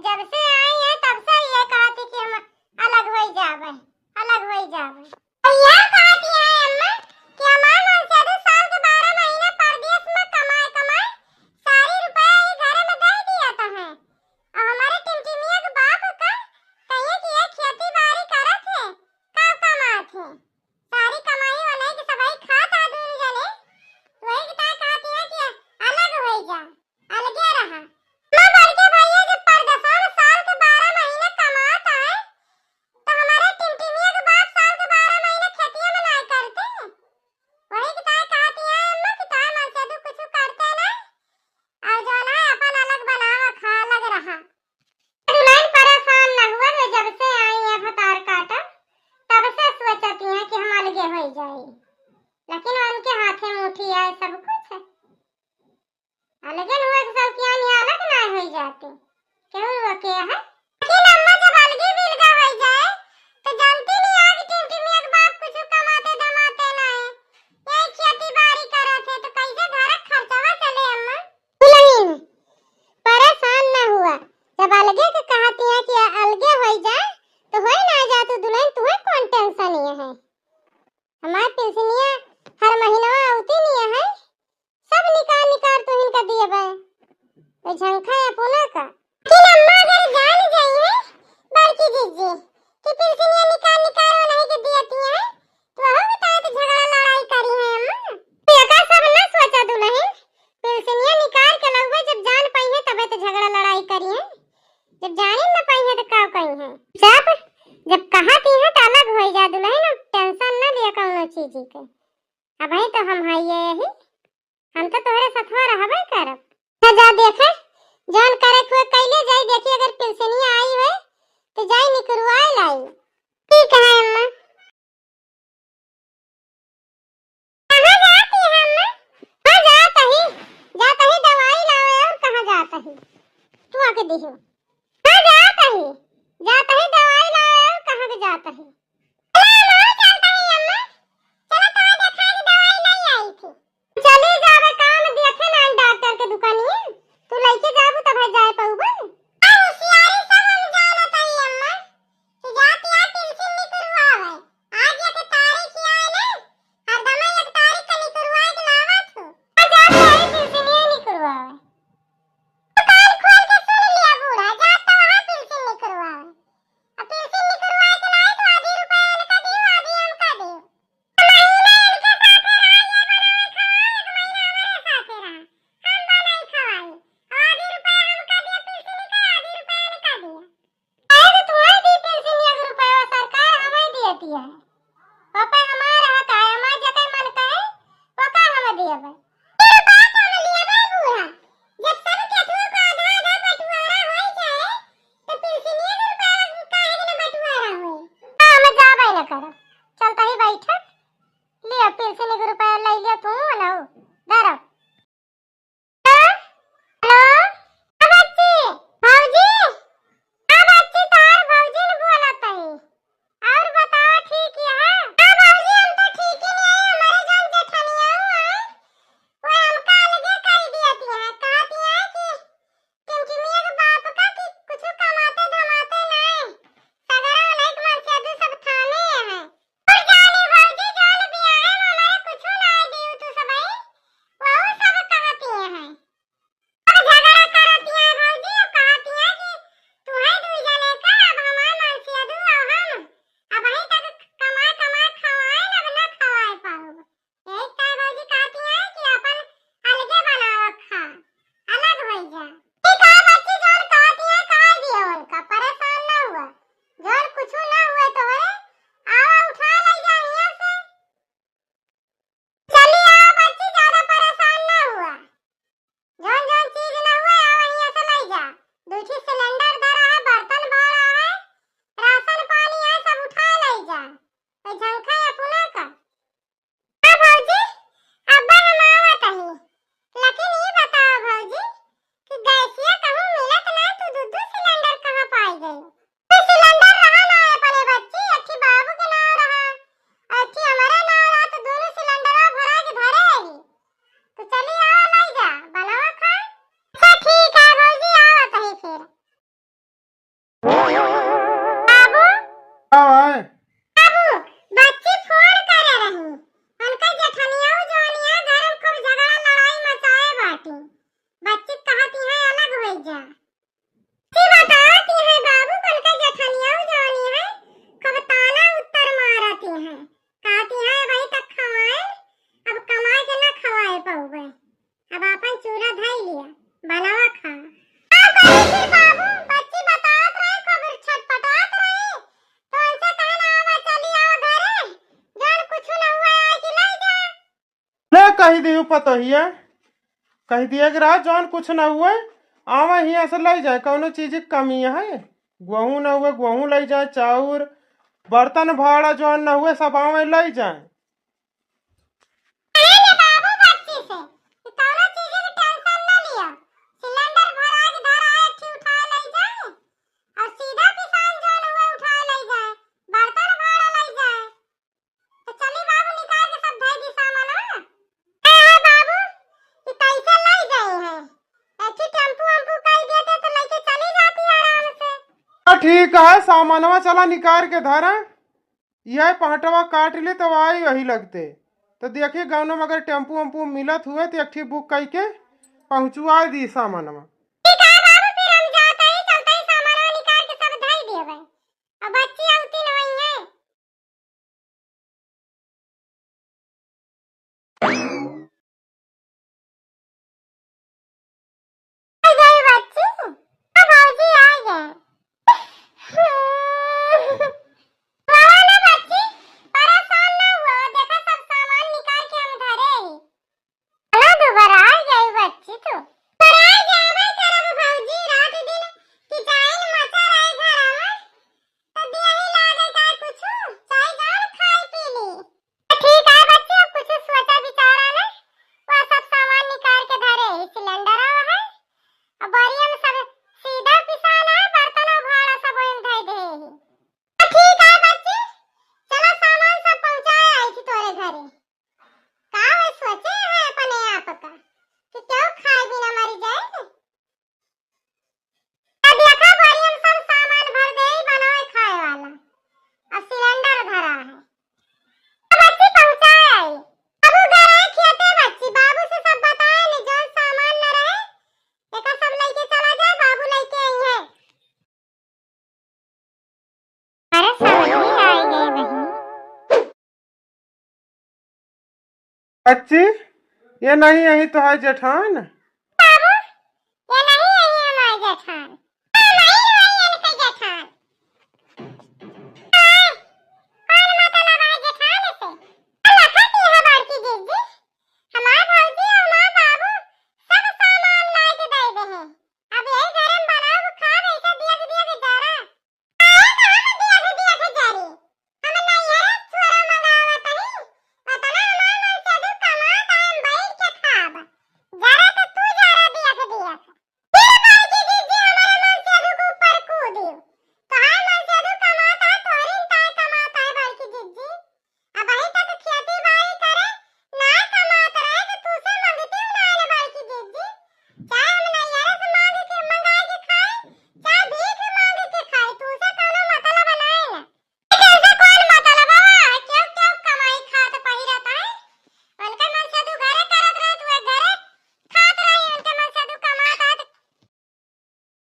जब से आई है तब से ये कहती कि हम अलग हो जावे, अलग हो जावे। यह कहती है अम्मा कि हमार मनसेदू साल के 12 महीने परदेश में कमाए कमाए सारी रुपया ही घर में दे दिया था है। और हमारे टिमटिमिया के बाप का कहिए कि ये खेती बाड़ी करत है, का कमात है, सारी कमाई वाले के सबाई खाता दूर जने। वही किता कहती है कि अलग हो जा, अलगे रहा। मैं बड़के भैया जब परदेशों में साल के 12 महीने कमाता है तो हमारे टिमटिमिया के बाप साल के 12 महीने खेती में नहीं करते। वही किता कहती है अम्मा कि ताय मनसेदू कुछ करते ना और जो ना अपन अलग बनावा खा लग रहा। दुल्हन परेशान न हुआ मैं जब से आई है भतार काटा तब से सोचती है कि हम अलगे हो जाए, लेकिन उनके हाथे मुट्ठी है सब कुछ है। अलगे हुए तो सब क्या नहीं अलग ना हो जाते, क्यों वो क्या है। लेकिन अम्मा जब अलगे बिलगा हो जाए तो जानती नहीं है कि टिमटिमिया के बाप कुछ कमाते धमाते ना है, यही खेती बाड़ी करत है तो कैसे घर खर्चवा चले। अम्मा दुल्हन परेशान ना हुआ, जब अलगे के कहती है कि अलगे हो जाए तो होई ना जा तो दुल्हन तुम्हें कौन टेंशन है। हमार पेंशनिया हर महीना आती नहीं है, सब निकाल निकाल तो इनका दिए बे वो झंखा है पुना का। कि अम्मा अगर जान जाइए बड़की जीजी कि पेंशनिया निकाल निकाल वो नहीं के दियती है तो हो बताए तो झगड़ा लड़ाई करी है अम्मा। तो एका सब ना सोचा दुल्हन पेंशनिया निकाल के लगवे जब जान पाई है तबे तो झगड़ा लड़ाई करी है, जब जान ही ना पाई है तो का कही है। जब कहा की है तो अलग हो जा दुल्हन, टेंशन ना लिया कौनो चीज के। अब ही तो हम हाइए यही, हम तो तोहरे साथवा रहबे करब। जा देखे जान करे कोई कैले जाई देखी अगर पेंशनिया आई है तो जाई निकलवाए लाई। ठीक है अम्मा। कहां जाती है अम्मा? हां जाता ही दवाई लावे और कहां जाता ही तू आके देखो। हां जाता ही दवाई लावे और कहां के जाता ही। चली जावे काम देखे ना डॉक्टर के दुकानिए तू लेके जाबू तब जाए पाऊबे। होशियारी सब हम जानत हई अम्मा कि जाती आ पेंशन निकलवावे आज एक तारीख आए ना हरदम एक तारीख के निकलवाए के लावत हो। जाती आई पेंशन ये निकलवावे कान खोल के सुन लिया बूढ़ा जाता वहां पेंशन निकलवावे। अब पेंशन निकलवाए के लाए तो आधी रुपया इनका दियो आधी हमका दियो। पापा हमारा हता है हमार जकर मन का है वो का हम दिएबे। तेरे बात हम लिएबे बूढ़ा जब सब केठू को आधा आधा बंटवारा हो जाए तो पेंशनिया के रुपया काहे के बंटवारा होई। हम जाबे न कर चलता ही बैठक ले पेंशन के रुपया ले लिया तू ना दरब। कही दी पतोहिया, कह दिया कि रात जौन कुछ न हुए आवा हियाँ से ले जाए, कौनो चीज की कमी है, गेहूँ न हुए गेहूँ ले जाए, चाउर बर्तन भाड़ा जौन न हुए सब आवे ले जाए। अरे बाबू बच्ची से कि कौनो चीज की टेंशन न लिया, सिलेंडर भरा के घर आए थी उठा ले जाए और सीधा किसान जौन हुए उठा ले जाए, बर्तन भाड़ा ले जाए। तो चली बाबू निकाल के सब भेज दी सामान। है बाबू कि कैसे ले गई है, ऐसी टेम्पू वम्पू कह देते तो लेके चली जाती आराम से। ठीक है, सामानवा चला निकाल के धरा, यह पहटवा काट ले तो आई वही लगते। तो देखिए गाँव में अगर टेम्पू वम्पू मिलत हुए तो एक बुक करके पहुँचवा दी सामानवा। ठीक है बाबू, फिर हम जाते ही चलते ही सामान निकाल के सब धर दिए भाई। अब बच्ची आउती नहीं है। आ गई बच्ची, अब भौजी आ गए। बाबा ना बच्ची परेशान ना हुआ, देखा सब सामान निकाल के हम धरे ही। अरे दोबारा आ गई बच्ची तो। पर आ जावे करब भौजी, रात दिन किचाइन मचा रहे घर में। तो दियही लागे का कुछ चाय जान खाई पी ली। ठीक है बच्ची, अब कुछ सोचा विचारा ना, वह सब सामान निकाल के धरे ही, सिलेंडर है अब बरियम सब सीधा पिसान है, बर्तन और भाड़ा सब ओम धर दे ही। ठीक है बच्ची, चलो सामान सब पहुंचाए आई थी तोरे घरे। का वे सोचे है अपने आप का कि क्यों खाए बिना मर जाए। अब देखा बरियम सब सामान भर दे ही बनाए खाए वाला, अब सिलेंडर धरा है। बच्ची पहुंचाए आई, अब घर आए खेते बच्ची, बाबू से सब बताए ने जो सामान न रहे एका सब लेके चला जाए, बाबू लेके आई है। अरे समझी आई गई बहन। बच्ची ये नहीं यही तो है जेठान।